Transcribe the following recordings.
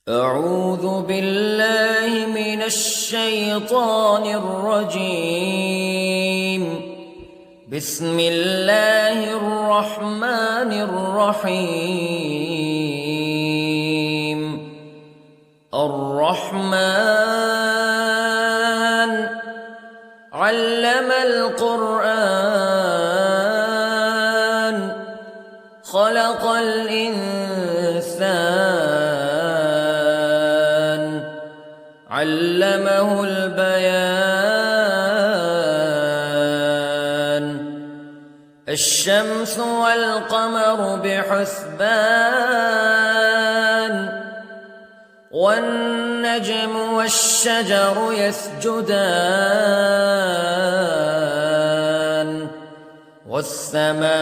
أعوذ بالله من الشيطان الرجيم. بسم الله الرحمن الرحيم. الرحمن علم القرآن خلق الإنسان علمه البيان. الشمس والقمر بحسبان والنجم والشجر يسجدان والسماء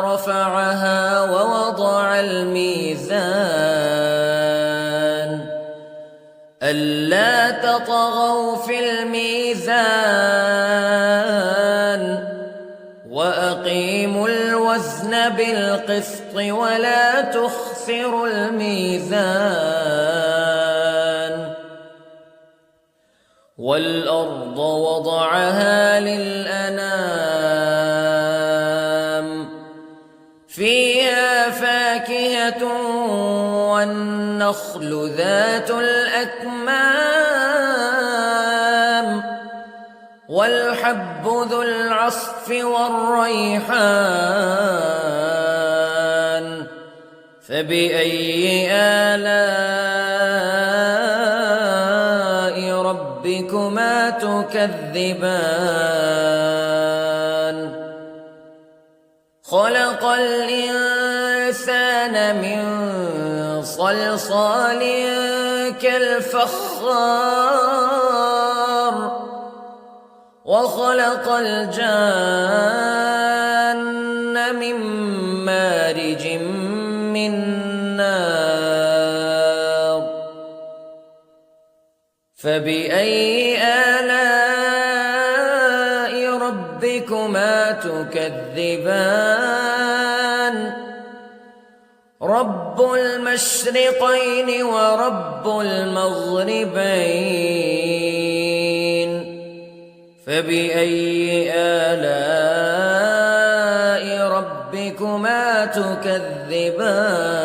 رفعها ووضع الميزان ألا تطغوا في الميزان وأقيموا الوزن بالقسط ولا تخسروا الميزان. والأرض وضعها للأنام فيها فاكهة والنخل ذات الأكمام والحب ذو العصف والريحان فبأي آلاء ربكما تكذبان. خلق الإنسان من صلصال كالفخار وخلق الجان من مارج من نار فبأي آلاء ربكما تكذبان. رب المشرقين ورب المغربين فبأي آلاء ربكما تكذبان.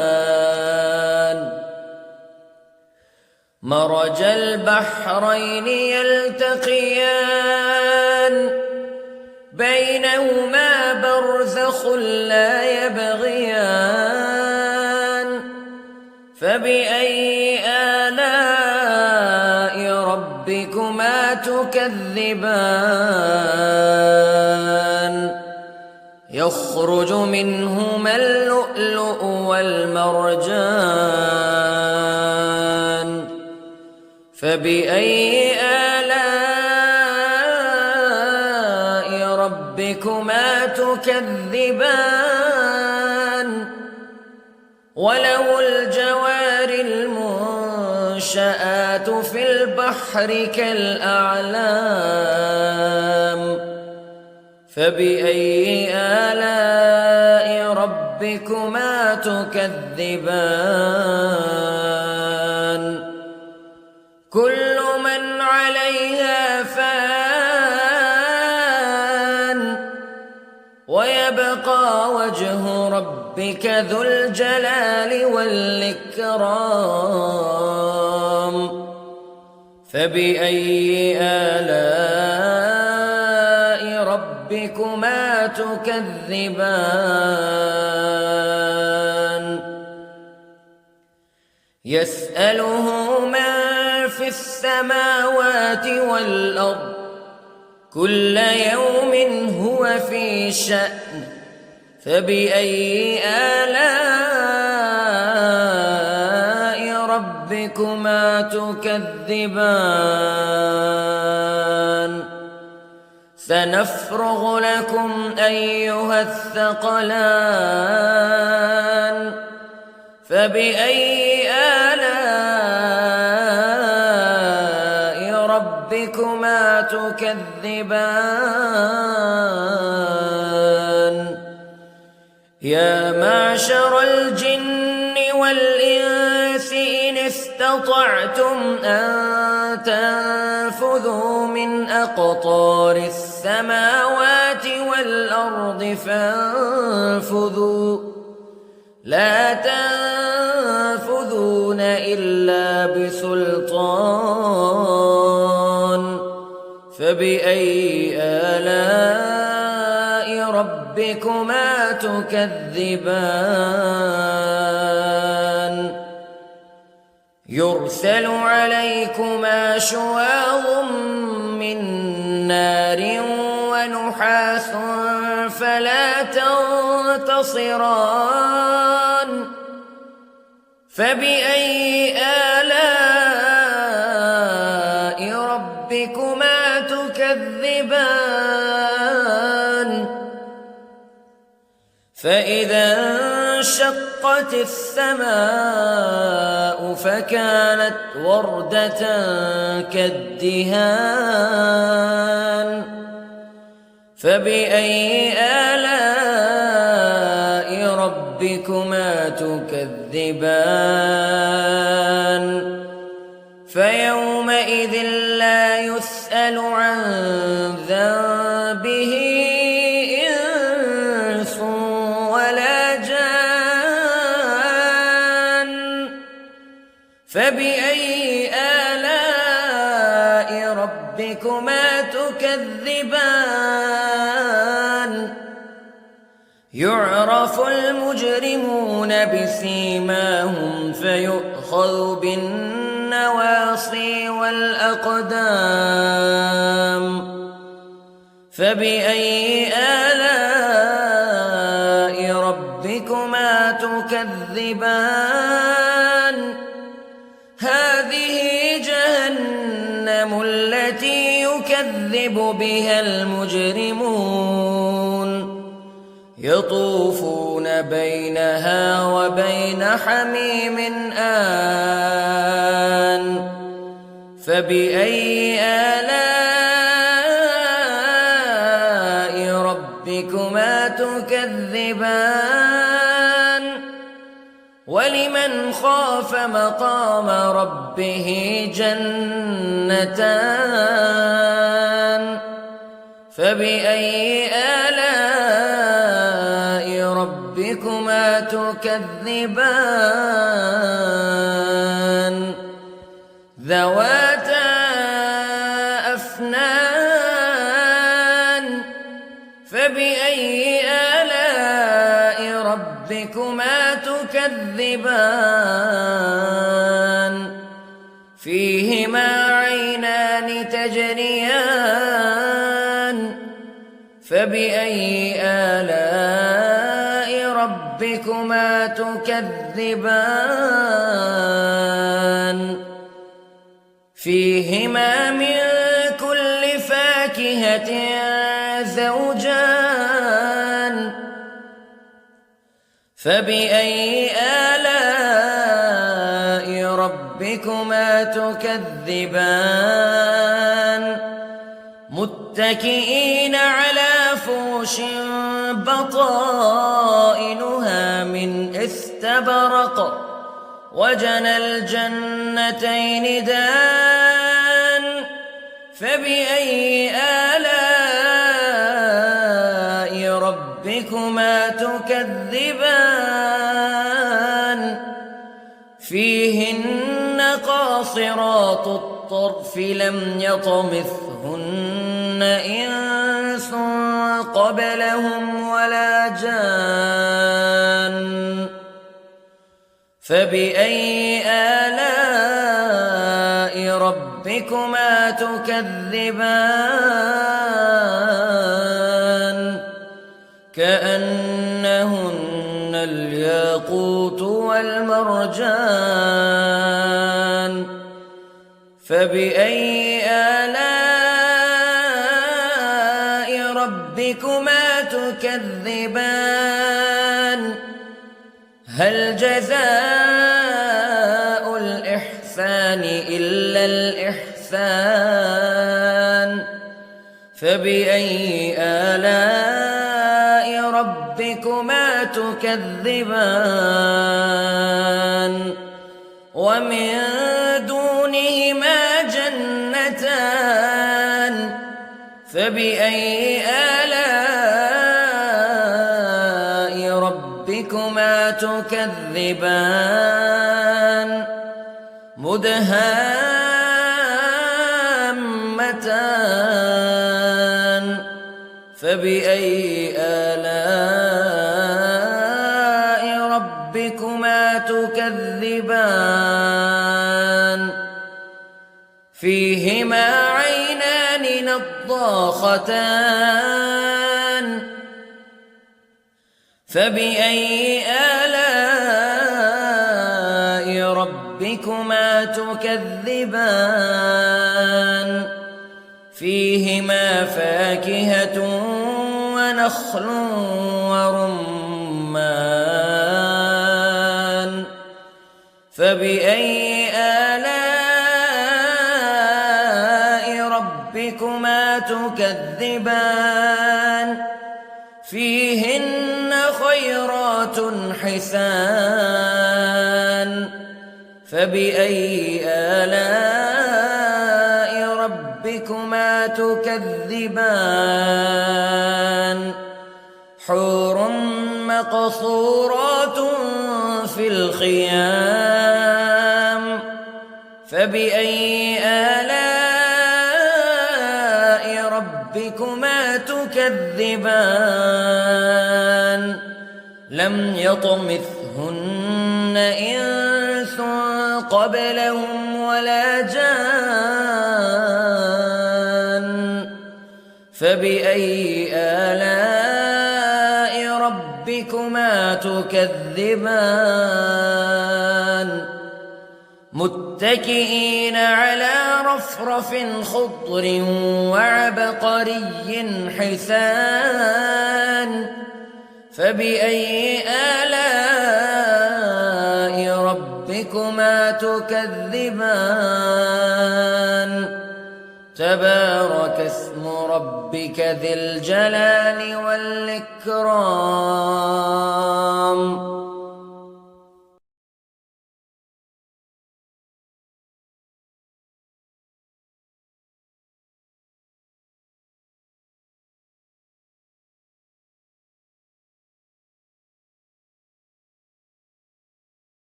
مرج البحرين يلتقيان بينهما برزخ لا يبغيان فبأي آلاء ربكما تكذبان. يخرج منهما اللؤلؤ والمرجان فبأي آلاء ربكما تكذبان. وله الجوار المنشآت في البحر كالأعلام فبأي آلاء ربكما تكذبان. كل من عليها فان ويبقى وجه ربك ذو الجلال والإكرام فبأي آلاء ربكما تكذبان. يسأله من في السماوات والأرض كل يوم هو في شأن فبأي آلاء ربكما تكذبان. سنفرغ لكم أيها الثقلان فبأي آلاء ربكما تكذبان. يا معشر الجن والإنس استطعتم أن تنفذوا من أقطار السماوات والأرض فانفذوا لا تنفذون إلا بسلطان فبأي آلاء ربكما تكذبان يرسل عليكما شواظ من نار ونحاس فلا تنتصران فبأي آلاء ربكما تكذبان فإذا انشقت السماء فكانت وردة كالدهان فبأي آلاء ربكما تكذبان فيومئذ لا يسأل عن ذنبه إنس ولا جان فبأي آلاء ربكما تكذبان يعرف المجرمون بسيماهم فيؤخذ بالنواصي والأقدام فبأي آلاء ربكما تكذبان هذه جهنم التي يكذب بها المجرمون يطوفون بينها وبين حميم آن فبأي آلاء ربكما تكذبان ولمن خاف مقام ربه جنتان فبأي آلاء ربكما تكذبان ذواتا أفنان فبأي آلاء ربكما تكذبان فيهما عينان تجريان فبأي آلاء ربكما تكذبان فيهما من كل فاكهة زوجان فبأي آلاء ربكما تكذبان متكئين على فرش بطائنها من استبرق وجنى الجنتين دان فبأي آلاء ربكما تكذبان فيهن قاصرات الطرف لم يطمثهن إنس قبلهم ولا جان فبأي آلاء ربكما تكذبان كأنهن الياقوت والمرجان فبأي آلاء ربكما تكذبان هل جزاء الإحسان إلا الإحسان فبأي آلاء ربكما تكذبان ومن دونهما جنتان فبأي آلاء ربكما تكذبان مدهامتان فبأي آلاء ربكما تكذبان فيهما عينان نضاختان فبأي آلاء ربكما تكذبان فيهما فاكهة ونخل ورمان فبأي آلاء ربكما تكذبان فيهن خيرات حسان فبأي آلاء ربكما تكذبان حور مقصورات في الخيام فبأي آلاء ربكما تكذبان لم يطمثهن إنس قبلهم ولا جان فبأي آلاء ربكما تكذبان متكئين على رفرف خضر وعبقري حسان فبأي آلاء ربكما تكذبان تبارك اسم ربك ذي الجلال والإكرام